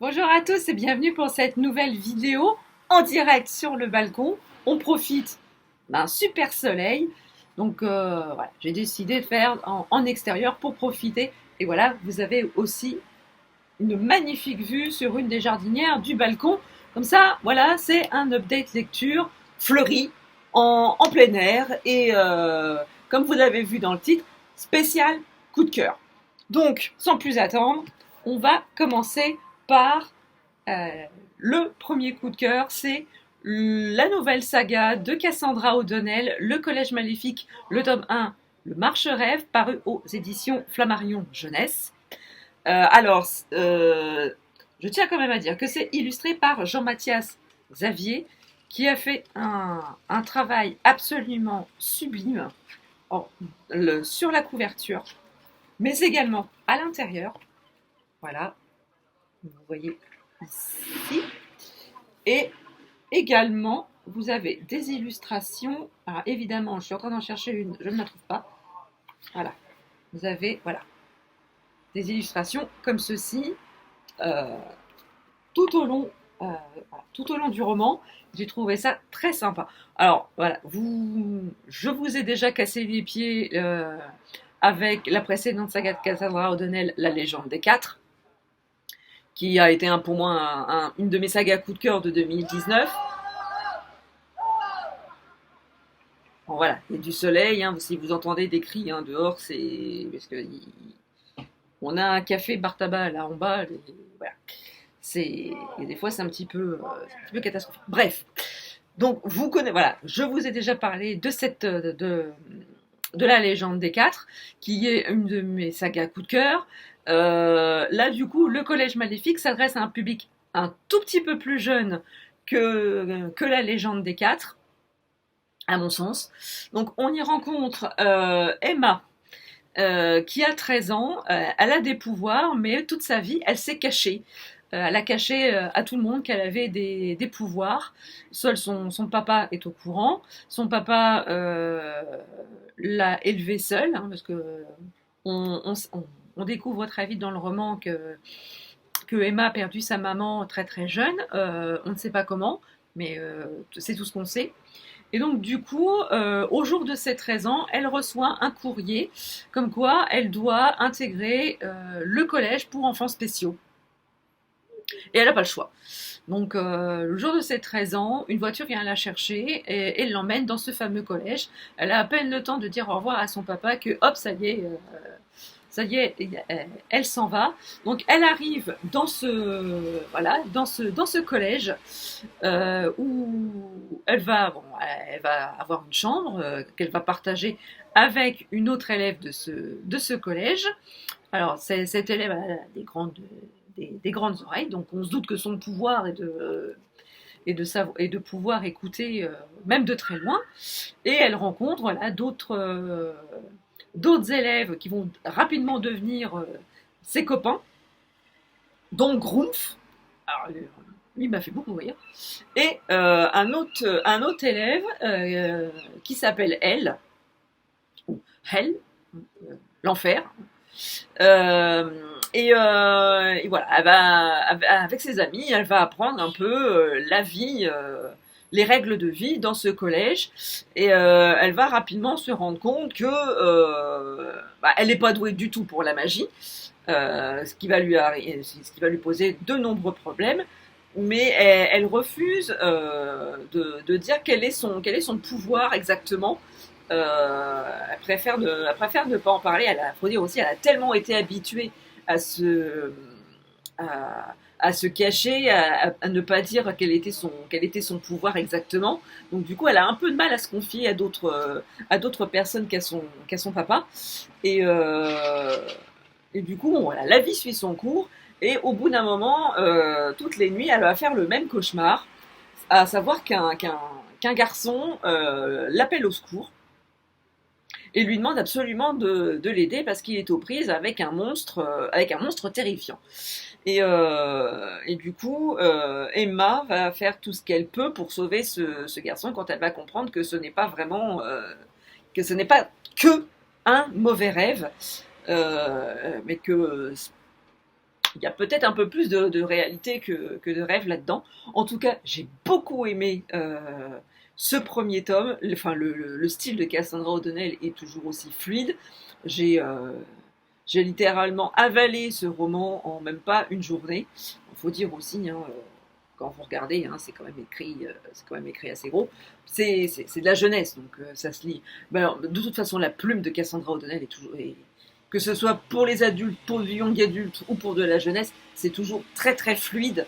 Bonjour à tous et bienvenue pour cette nouvelle vidéo en direct sur le balcon. On profite d'un super soleil, donc voilà, j'ai décidé de faire en extérieur pour profiter. Et voilà, vous avez aussi une magnifique vue sur une des jardinières du balcon. Comme ça, voilà, c'est un update lecture fleuri en plein air et comme vous l'avez vu dans le titre, spécial coup de cœur. Donc, sans plus attendre, on va commencer par le premier coup de cœur, c'est la nouvelle saga de Cassandra O'Donnell, Le Collège Maléfique, le tome 1, Le Marche-Rêve, paru aux éditions Flammarion Jeunesse. Alors, je tiens quand même à dire que c'est illustré par Jean-Mathias Xavier, qui a fait un travail absolument sublime sur la couverture, mais également à l'intérieur. Voilà, vous voyez ici. Et également, vous avez des illustrations. Alors évidemment, je suis en train d'en chercher une, je ne la trouve pas. Voilà, vous avez des illustrations comme ceci euh, tout au long, tout au long du roman. J'ai trouvé ça très sympa. Alors voilà, je vous ai déjà cassé les pieds avec la précédente saga de Cassandra O'Donnell, La Légende des Quatre, qui a été pour moi une de mes sagas coup de cœur de 2019. Bon, voilà, il y a du soleil, hein, si vous entendez des cris dehors, c'est parce que on a un café bar tabac là en bas, voilà. Et des fois c'est un petit peu catastrophique. Bref, donc vous connaissez, voilà, je vous ai déjà parlé de de la légende des quatre, qui est une de mes sagas coup de cœur. Là du coup, le Collège Maléfique s'adresse à un public un tout petit peu plus jeune que la légende des quatre, à mon sens. Donc on y rencontre Emma, qui a 13 ans. Elle a des pouvoirs, mais toute sa vie, elle s'est cachée. Elle a caché à tout le monde qu'elle avait des pouvoirs. Seul son papa est au courant. Son papa l'a élevée seule, hein, parce que on découvre très vite dans le roman que Emma a perdu sa maman très très jeune. On ne sait pas comment, mais c'est tout ce qu'on sait. Et donc, du coup, au jour de ses 13 ans, elle reçoit un courrier comme quoi elle doit intégrer le collège pour enfants spéciaux. Et elle n'a pas le choix. Donc, le jour de ses 13 ans, une voiture vient la chercher et l'emmène dans ce fameux collège. Elle a à peine le temps de dire au revoir à son papa que, hop, ça y est, elle s'en va. Donc elle arrive dans ce collège où elle va avoir une chambre qu'elle va partager avec une autre élève de ce collège. Alors cette élève a des grandes oreilles, donc on se doute que son pouvoir est de pouvoir écouter même de très loin. Et elle rencontre d'autres élèves qui vont rapidement devenir ses copains, dont Grumpf. Alors, lui m'a fait beaucoup rire. Et un autre élève qui s'appelle Elle, ou Hell, l'enfer. Et voilà, avec ses amis, elle va apprendre un peu la vie, les règles de vie dans ce collège. Et elle va rapidement se rendre compte que elle n'est pas douée du tout pour la magie, ce qui va ce qui va lui poser de nombreux problèmes. Mais elle refuse de dire quel est son pouvoir exactement. Elle préfère ne pas en parler. Faut dire aussi, elle a tellement été habituée à à se cacher, à ne pas dire quel était son pouvoir exactement. Donc du coup, elle a un peu de mal à se confier à d'autres personnes qu'à son papa. Et, euh, et du coup, bon, voilà, la vie suit son cours. Et au bout d'un moment, toutes les nuits, elle va faire le même cauchemar, à savoir qu'un garçon l'appelle au secours et lui demande absolument de l'aider parce qu'il est aux prises avec un monstre terrifiant. Et du coup, Emma va faire tout ce qu'elle peut pour sauver ce garçon quand elle va comprendre que ce n'est pas vraiment, que ce n'est pas que un mauvais rêve, mais que il y a peut-être un peu plus de réalité que de rêve là-dedans. En tout cas, j'ai beaucoup aimé ce premier tome. Enfin, le style de Cassandra O'Donnell est toujours aussi fluide. J'ai j'ai littéralement avalé ce roman en même pas une journée. Il faut dire aussi, hein, quand vous regardez, hein, c'est quand même écrit assez gros. C'est de la jeunesse, donc ça se lit. Ben alors, de toute façon, la plume de Cassandra O'Donnell que ce soit pour les adultes, pour du young adulte ou pour de la jeunesse, c'est toujours très très fluide.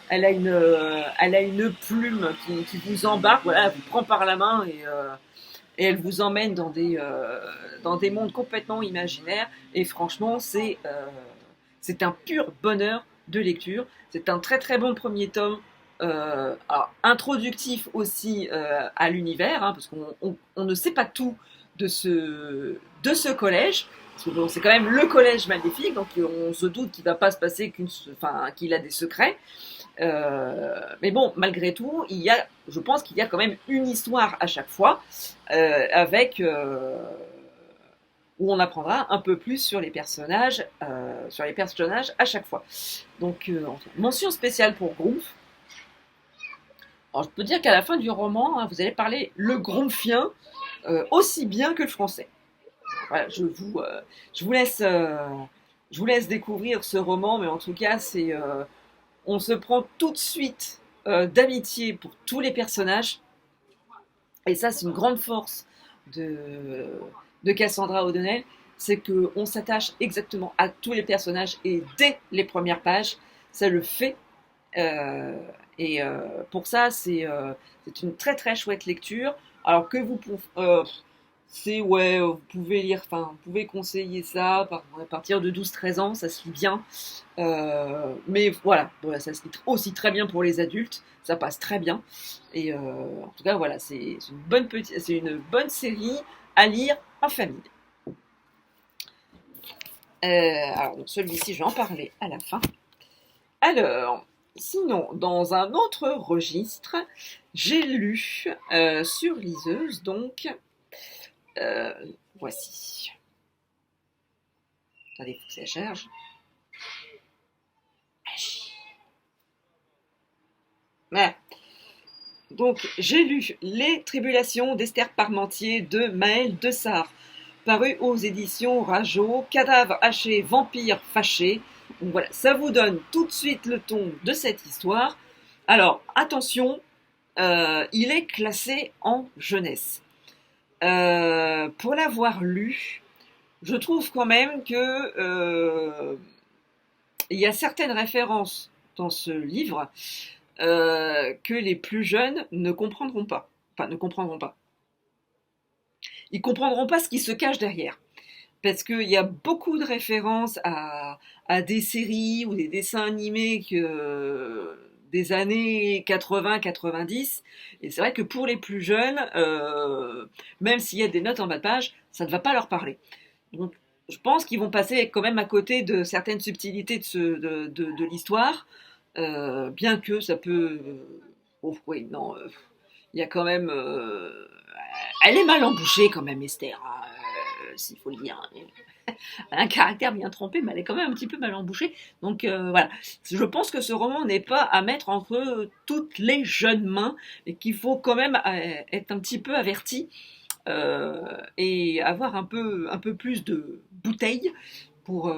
Elle a une plume qui vous embarque, voilà, elle vous prend par la main et elle vous emmène dans des mondes complètement imaginaires. Et franchement, c'est un pur bonheur de lecture. C'est un très très bon premier tome. Alors, introductif aussi à l'univers, hein, parce on ne sait pas tout de ce collège. Parce que bon, c'est quand même le collège maléfique, donc on se doute qu'il ne va pas se passer qu'il a des secrets. Mais bon, malgré tout, je pense qu'il y a quand même une histoire à chaque fois, où on apprendra un peu plus sur les personnages à chaque fois. Donc, mention spéciale pour Grumpf. Alors, je peux dire qu'à la fin du roman, hein, vous allez parler le grumpfien aussi bien que le français. Voilà, je vous laisse découvrir ce roman, mais en tout cas, on se prend tout de suite d'amitié pour tous les personnages. Et ça, c'est une grande force de Cassandra O'Donnell, c'est qu'on s'attache exactement à tous les personnages et dès les premières pages, ça le fait. Euh, pour ça, c'est une très très chouette lecture. Alors que ouais, vous pouvez lire, enfin, vous pouvez conseiller ça à partir de 12-13 ans, ça se lit bien. Mais voilà, ça se lit aussi très bien pour les adultes, ça passe très bien. Et en tout cas, voilà, c'est une bonne série à lire en famille. Alors, donc celui-ci, je vais en parler à la fin. Alors, sinon, dans un autre registre, j'ai lu sur liseuse, donc, voici. Attendez, il faut que ça charge. Voilà. Donc, j'ai lu Les Tribulations d'Esther Parmentier de Maëlle Dessart, paru aux éditions Rageot, Cadavre haché, vampire fâché. Donc voilà, ça vous donne tout de suite le ton de cette histoire. Alors, attention, il est classé en jeunesse. Pour l'avoir lu, je trouve quand même que il y a certaines références dans ce livre que les plus jeunes ne comprendront pas. Enfin, ne comprendront pas. Ils comprendront pas ce qui se cache derrière. Parce qu'il y a beaucoup de références à des séries ou des dessins animés des années 80-90. Et c'est vrai que pour les plus jeunes, même s'il y a des notes en bas de page, ça ne va pas leur parler. Donc, je pense qu'ils vont passer quand même à côté de certaines subtilités de l'histoire, bien que ça peut... oh, oui, non, il y a quand même... elle est mal embouchée quand même, Esther, hein, s'il faut le dire. Elle a un caractère bien trempé, mais elle est quand même un petit peu mal embouchée. Donc voilà, je pense que ce roman n'est pas à mettre entre toutes les jeunes mains, et qu'il faut quand même être un petit peu averti et avoir un peu plus de bouteilles pour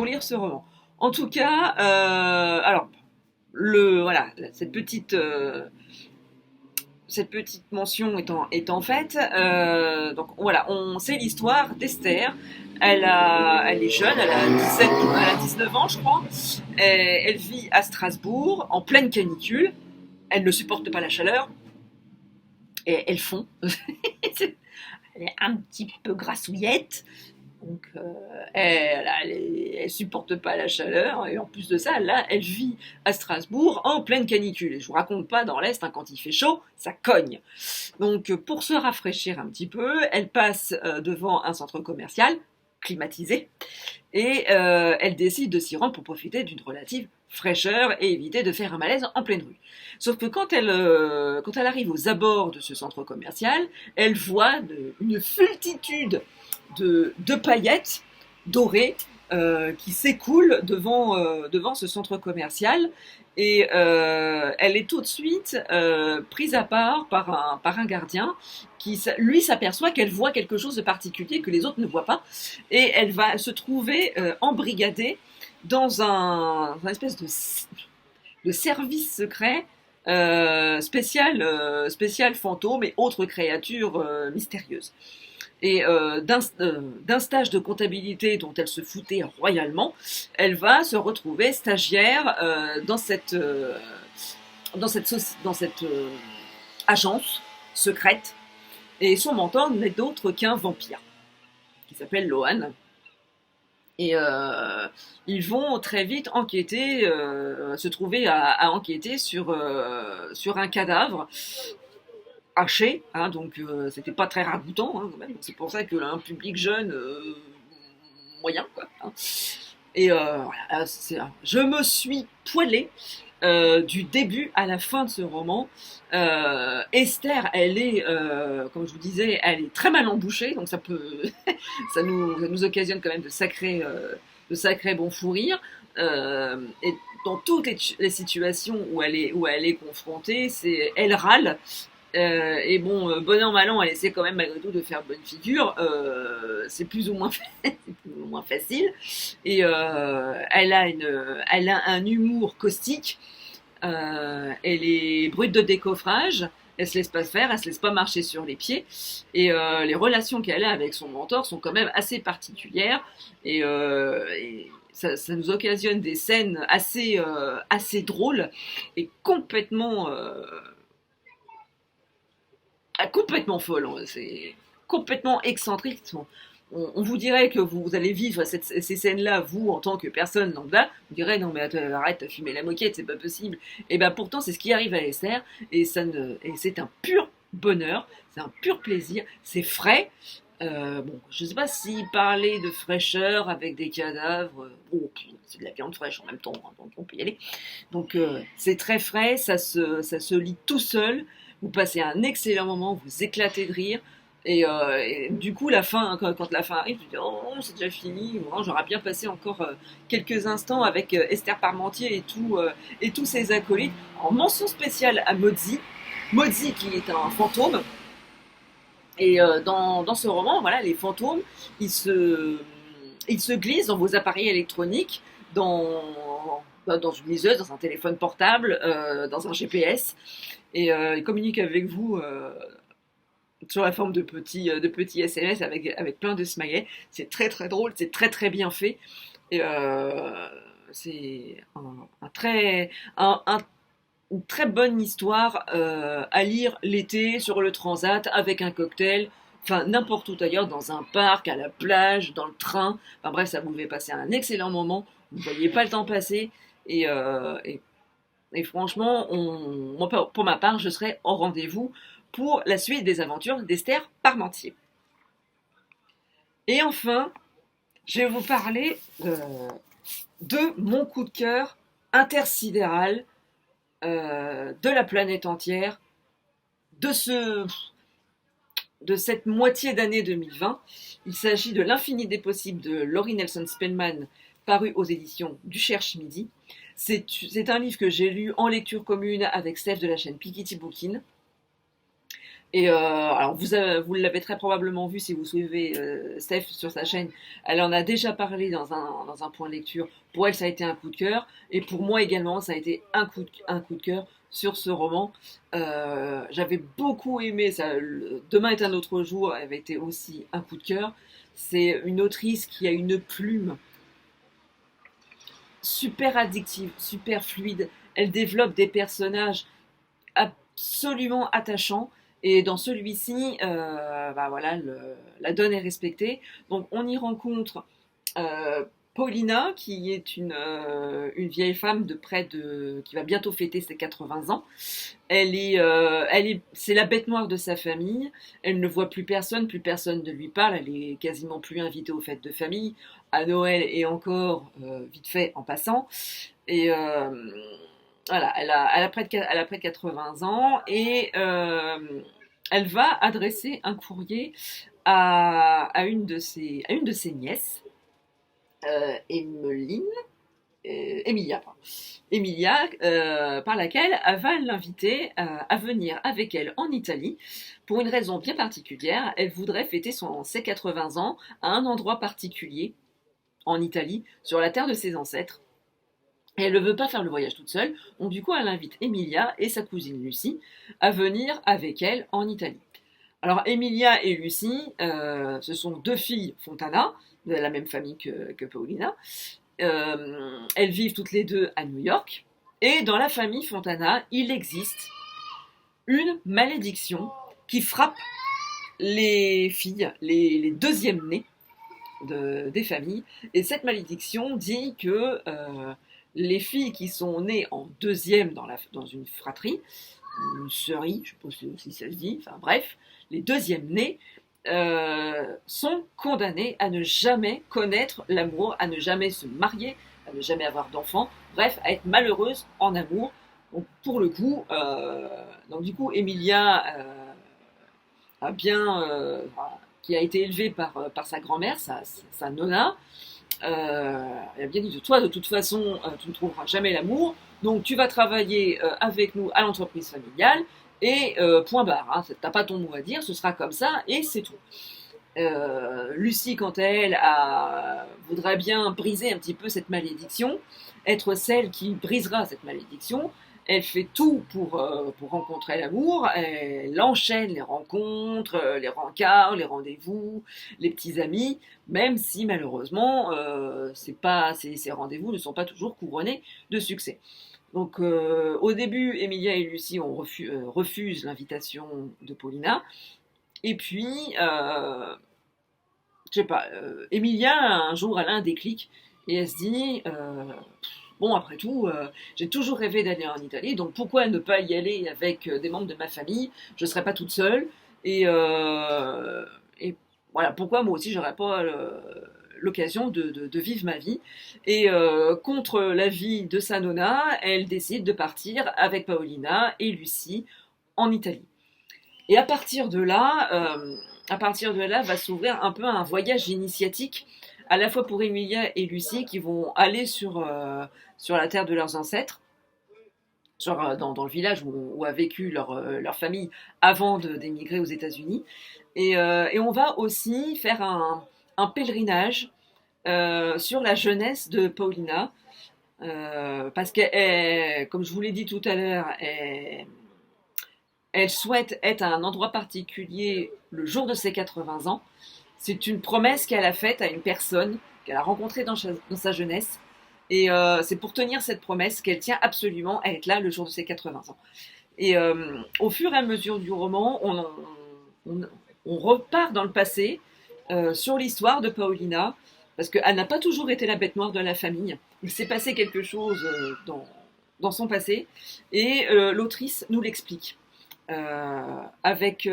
lire ce roman. En tout cas, alors, voilà, cette petite mention étant faite, donc voilà, on sait l'histoire d'Esther. Elle est jeune, elle a 19 ans, je crois. Elle vit à Strasbourg, en pleine canicule. Elle ne supporte pas la chaleur. Et elle fond. Elle est un petit peu grassouillette. Donc, elle supporte pas la chaleur. Et en plus de ça, là, elle vit à Strasbourg en pleine canicule. Et je vous raconte pas, dans l'Est, hein, quand il fait chaud, ça cogne. Donc, pour se rafraîchir un petit peu, elle passe devant un centre commercial climatisé. Et elle décide de s'y rendre pour profiter d'une relative fraîcheur et éviter de faire un malaise en pleine rue. Sauf que quand elle arrive aux abords de ce centre commercial, elle voit une multitude de paillettes dorées qui s'écoule devant ce centre commercial. Et elle est tout de suite prise à part par un gardien qui, lui, s'aperçoit qu'elle voit quelque chose de particulier que les autres ne voient pas. Et elle va se trouver embrigadée dans un espèce de service secret spécial fantôme et autres créatures mystérieuses. Et d'un stage de comptabilité dont elle se foutait royalement, elle va se retrouver stagiaire dans cette agence secrète. Et son mentor n'est d'autre qu'un vampire qui s'appelle Lohan. Et ils vont très vite enquêter, se trouver à enquêter sur un cadavre haché, hein, donc c'était pas très ragoûtant, hein, quand même. C'est pour ça qu'un public jeune, moyen, quoi. Hein. Et voilà, je me suis poilée du début à la fin de ce roman. Esther, elle est, comme je vous disais, elle est très mal embouchée, donc ça nous occasionne quand même de sacrés bons fous rires. Et dans toutes les situations où elle est confrontée, elle râle. Et bon, bon an, mal an, elle essaie quand même malgré tout de faire bonne figure. C'est plus ou moins, c'est plus ou moins facile. Et elle a un humour caustique. Elle est brute de décoffrage. Elle se laisse pas faire, elle se laisse pas marcher sur les pieds. Et les relations qu'elle a avec son mentor sont quand même assez particulières. Et ça nous occasionne des scènes assez drôles et complètement folle, hein. C'est complètement excentrique. On vous dirait que vous allez vivre ces scènes-là, vous, en tant que personne lambda, vous direz non mais arrête, t'as fumé la moquette, c'est pas possible. Et ben pourtant c'est ce qui arrive à Esther, et c'est un pur bonheur, c'est un pur plaisir, c'est frais. Bon, je sais pas si parler de fraîcheur avec des cadavres, puis c'est de la viande fraîche en même temps, hein, donc on peut y aller. Donc c'est très frais, ça se lit tout seul. Vous passez un excellent moment, vous éclatez de rire. Et du coup, la fin, hein, quand la fin arrive, je dis oh, c'est déjà fini. Bon, j'aurais bien passé encore quelques instants avec Esther Parmentier et tous ses acolytes. En mention spéciale à Mozzi qui est un fantôme. Et dans ce roman, voilà, les fantômes, ils se glissent dans vos appareils électroniques, dans une liseuse, dans un téléphone portable, dans un GPS. Et ils communiquent avec vous sur la forme de petits SMS avec plein de smileys. C'est très très drôle, c'est très très bien fait. Et c'est une très bonne histoire à lire l'été sur le transat avec un cocktail. Enfin, n'importe où ailleurs, dans un parc, à la plage, dans le train. Enfin bref, ça vous fait passer un excellent moment. Vous ne voyez pas le temps passer. Et franchement, moi, pour ma part, je serai au rendez-vous pour la suite des aventures d'Esther Parmentier. Et enfin, je vais vous parler de mon coup de cœur intersidéral de la planète entière, de cette moitié d'année 2020. Il s'agit de L'Infini des possibles de Laurie Nelson Spellman, paru aux éditions du Cherche Midi. C'est un livre que j'ai lu en lecture commune avec Steph de la chaîne Piketty Bookin. Et alors vous l'avez très probablement vu si vous suivez Steph sur sa chaîne. Elle en a déjà parlé dans un point de lecture. Pour elle, ça a été un coup de cœur. Et pour moi également, ça a été un coup de cœur sur ce roman. J'avais beaucoup aimé ça. Demain est un autre jour avait été aussi un coup de cœur. C'est une autrice qui a une plume super addictive, super fluide. Elle développe des personnages absolument attachants. Et dans celui-ci, voilà, la donne est respectée. Donc on y rencontre Paulina, qui est une vieille femme qui va bientôt fêter ses 80 ans. C'est la bête noire de sa famille. Elle ne voit plus personne ne lui parle. Elle est quasiment plus invitée aux fêtes de famille, à Noël et encore vite fait en passant. Et voilà, elle a près de 80 ans et elle va adresser un courrier à une de ses nièces Emmeline, Emilia, pardon. Emilia, par laquelle elle va l'inviter à venir avec elle en Italie pour une raison bien particulière. Elle voudrait fêter ses 80 ans à un endroit particulier en Italie, sur la terre de ses ancêtres. Et elle ne veut pas faire le voyage toute seule, donc du coup elle invite Emilia et sa cousine Lucie à venir avec elle en Italie. Alors Emilia et Lucie, ce sont deux filles Fontana, de la même famille que Paulina. Elles vivent toutes les deux à New York. Et dans la famille Fontana, il existe une malédiction qui frappe les filles, les deuxièmes nées des familles. Et cette malédiction dit que les filles qui sont nées en deuxième dans une fratrie, une sœurie, je ne sais pas si ça se dit, enfin bref, les deuxièmes nés sont condamnés à ne jamais connaître l'amour, à ne jamais se marier, à ne jamais avoir d'enfants, bref, à être malheureuses en amour. Donc pour le coup, donc du coup, Emilia a bien, qui a été élevée par sa grand-mère, sa nonna, elle a bien dit, toi de toute façon, tu ne trouveras jamais l'amour, donc tu vas travailler avec nous à l'entreprise familiale, et point barre, hein, t'as pas ton mot à dire, ce sera comme ça, et c'est tout. Lucie, quant à elle, voudrait bien briser un petit peu cette malédiction, être celle qui brisera cette malédiction. Elle fait tout pour rencontrer l'amour. Elle enchaîne les rencontres, les rencarts, les rendez-vous, les petits amis, même si malheureusement, ces rendez-vous ne sont pas toujours couronnés de succès. Donc au début, Emilia et Lucie refusent l'invitation de Paulina. Et puis, je sais pas, Emilia, un jour, elle a un déclic et elle se dit, bon, après tout, j'ai toujours rêvé d'aller en Italie, donc pourquoi ne pas y aller avec des membres de ma famille? Je ne serais pas toute seule. Et voilà, pourquoi moi aussi, j'aurais pas l'occasion de vivre ma vie. Et contre l'avis de sa nonna, elle décide de partir avec Paolina et Lucie en Italie. Et à partir de là, va s'ouvrir un peu un voyage initiatique, à la fois pour Emilia et Lucie, qui vont aller sur la terre de leurs ancêtres, dans le village où a vécu leur famille avant d'émigrer aux États-Unis. Et on va aussi faire un pèlerinage sur la jeunesse de Paulina, parce que, comme je vous l'ai dit tout à l'heure, elle souhaite être à un endroit particulier le jour de ses 80 ans. C'est une promesse qu'elle a faite à une personne qu'elle a rencontrée dans sa jeunesse. Et c'est pour tenir cette promesse qu'elle tient absolument à être là le jour de ses 80 ans. Et au fur et à mesure du roman, on repart dans le passé sur l'histoire de Paulina, parce qu'elle n'a pas toujours été la bête noire de la famille. Il s'est passé quelque chose dans son passé, et l'autrice nous l'explique. Avec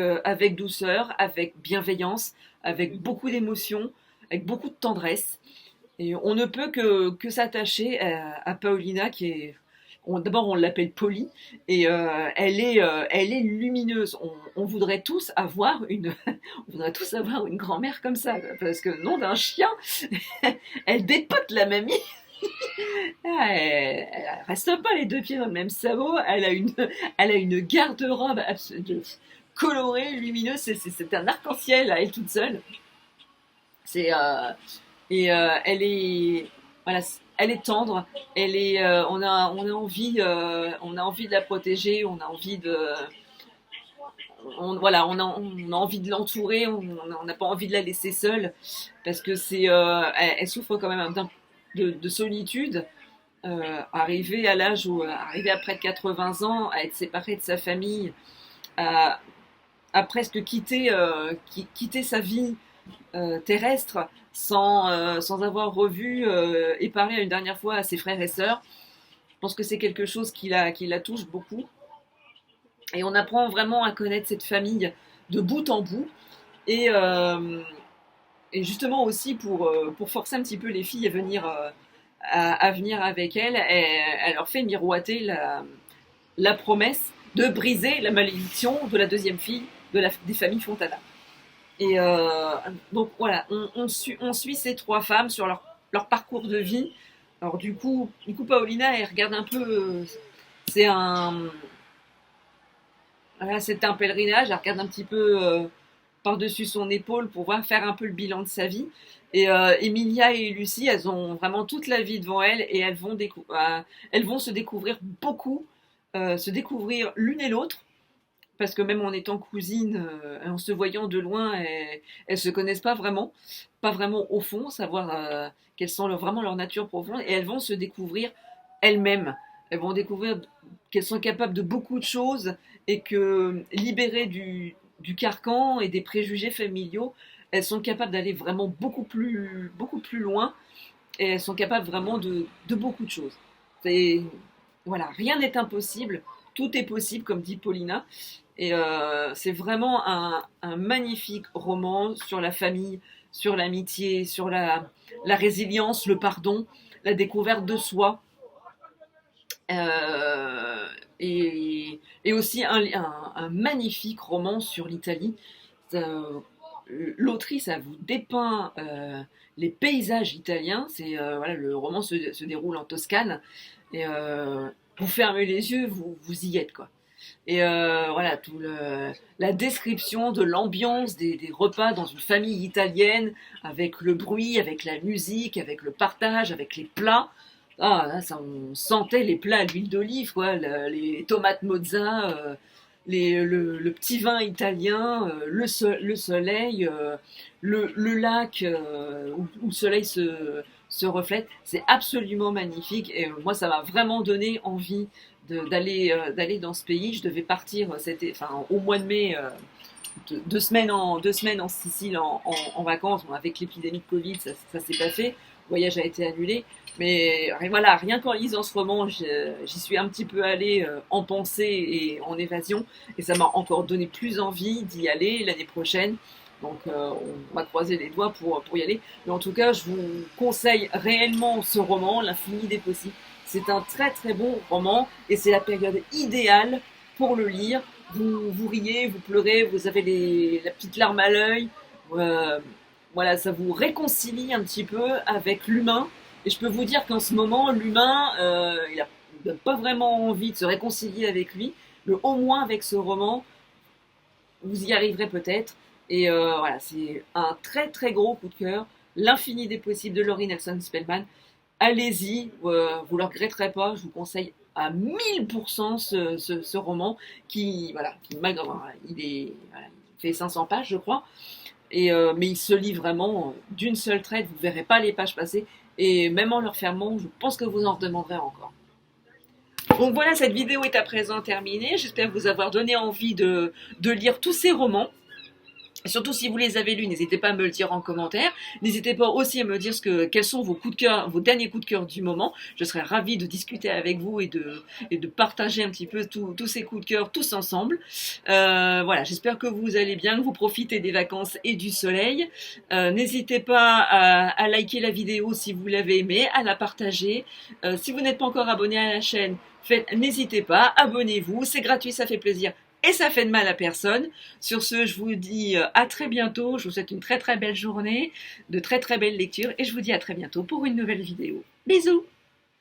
douceur, avec bienveillance, avec beaucoup d'émotion, avec beaucoup de tendresse. Et on ne peut que s'attacher à Paulina, qui est... D'abord, on l'appelle Polly, et elle est lumineuse. On voudrait tous avoir on voudrait tous avoir une grand-mère comme ça, parce que nom d'un chien, elle dépote la mamie. Elle reste pas les deux pieds dans le même sabot. Elle a une garde-robe colorée, lumineuse. C'est un arc-en-ciel à elle toute seule. Elle est, voilà, elle est tendre. On a envie de la protéger. On a envie on a envie de l'entourer. On n'a pas envie de la laisser seule, parce que elle souffre quand même de solitude. Arriver à près de 80 ans, à être séparée de sa famille, à presque quitter sa vie terrestre sans avoir revu et parlé une dernière fois à ses frères et sœurs. Je pense que c'est quelque chose qui la touche beaucoup. Et on apprend vraiment à connaître cette famille de bout en bout. Et justement aussi pour forcer un petit peu les filles à venir avec elle, elle leur fait miroiter la promesse de briser la malédiction de la deuxième fille des familles Fontana. Et donc voilà, on suit ces trois femmes sur leur leur parcours de vie. Alors du coup Paulina, elle regarde un peu, c'est un, voilà, c'est un pèlerinage, elle regarde un petit peu par-dessus son épaule pour voir faire un peu le bilan de sa vie. Et Emilia et Lucie, elles ont vraiment toute la vie devant elles et elles vont se découvrir l'une et l'autre. Parce que même en étant cousines, en se voyant de loin, elles se connaissent pas vraiment au fond, savoir quelles sont vraiment leur nature profonde, et elles vont se découvrir elles-mêmes. Elles vont découvrir qu'elles sont capables de beaucoup de choses et que libérées du carcan et des préjugés familiaux, elles sont capables d'aller vraiment beaucoup plus loin et elles sont capables vraiment de beaucoup de choses. C'est, voilà, rien n'est impossible, tout est possible, comme dit Paulina. Et c'est vraiment un magnifique roman sur la famille, sur l'amitié, sur la résilience, le pardon, la découverte de soi. Euh, et aussi un magnifique roman sur l'Italie. L'autrice, elle vous dépeint les paysages italiens. Voilà, le roman se déroule en Toscane. Et vous fermez les yeux, vous y êtes, quoi. Et voilà, la description de l'ambiance des repas dans une famille italienne, avec le bruit, avec la musique, avec le partage, avec les plats. Ah, là, ça, on sentait les plats à l'huile d'olive, quoi, les tomates mozza, le petit vin italien, le soleil, le lac où le soleil se reflète. C'est absolument magnifique et moi, ça m'a vraiment donné envie d'aller dans ce pays. Je devais partir au mois de mai, 2 semaines en Sicile en vacances. Bon, avec l'épidémie de Covid, ça s'est pas fait. Le voyage a été annulé. Mais voilà, rien qu'en lisant ce roman, j'y suis un petit peu allée en pensée et en évasion. Et ça m'a encore donné plus envie d'y aller l'année prochaine. Donc on va croiser les doigts pour y aller. Mais en tout cas, je vous conseille réellement ce roman, L'infini des possibles. C'est un très très bon roman et c'est la période idéale pour le lire. Vous riez, vous pleurez, vous avez la petite larme à l'œil. Euh, voilà, ça vous réconcilie un petit peu avec l'humain. Et je peux vous dire qu'en ce moment, l'humain, il n'a pas vraiment envie de se réconcilier avec lui. Mais au moins avec ce roman, vous y arriverez peut-être. Et voilà, c'est un très très gros coup de cœur. L'infini des possibles de Laurie Nelson Spellman. Allez-y, vous ne le regretterez pas. Je vous conseille à 1000% ce roman malgré, voilà, il fait 500 pages, je crois. Mais il se lit vraiment d'une seule traite. Vous ne verrez pas les pages passer. Et même en le refermant, je pense que vous en redemanderez encore. Donc voilà, cette vidéo est à présent terminée. J'espère vous avoir donné envie de lire tous ces romans. Et surtout, si vous les avez lus, n'hésitez pas à me le dire en commentaire. N'hésitez pas aussi à me dire quels sont vos coups de cœur, vos derniers coups de cœur du moment. Je serais ravie de discuter avec vous et de partager un petit peu tous ces coups de cœur tous ensemble. Voilà, j'espère que vous allez bien, que vous profitez des vacances et du soleil. N'hésitez pas à liker la vidéo si vous l'avez aimée, à la partager. Si vous n'êtes pas encore abonné à la chaîne, n'hésitez pas, abonnez-vous, c'est gratuit, ça fait plaisir. Et ça fait de mal à personne. Sur ce, je vous dis à très bientôt. Je vous souhaite une très très belle journée, de très très belles lectures. Et je vous dis à très bientôt pour une nouvelle vidéo. Bisous!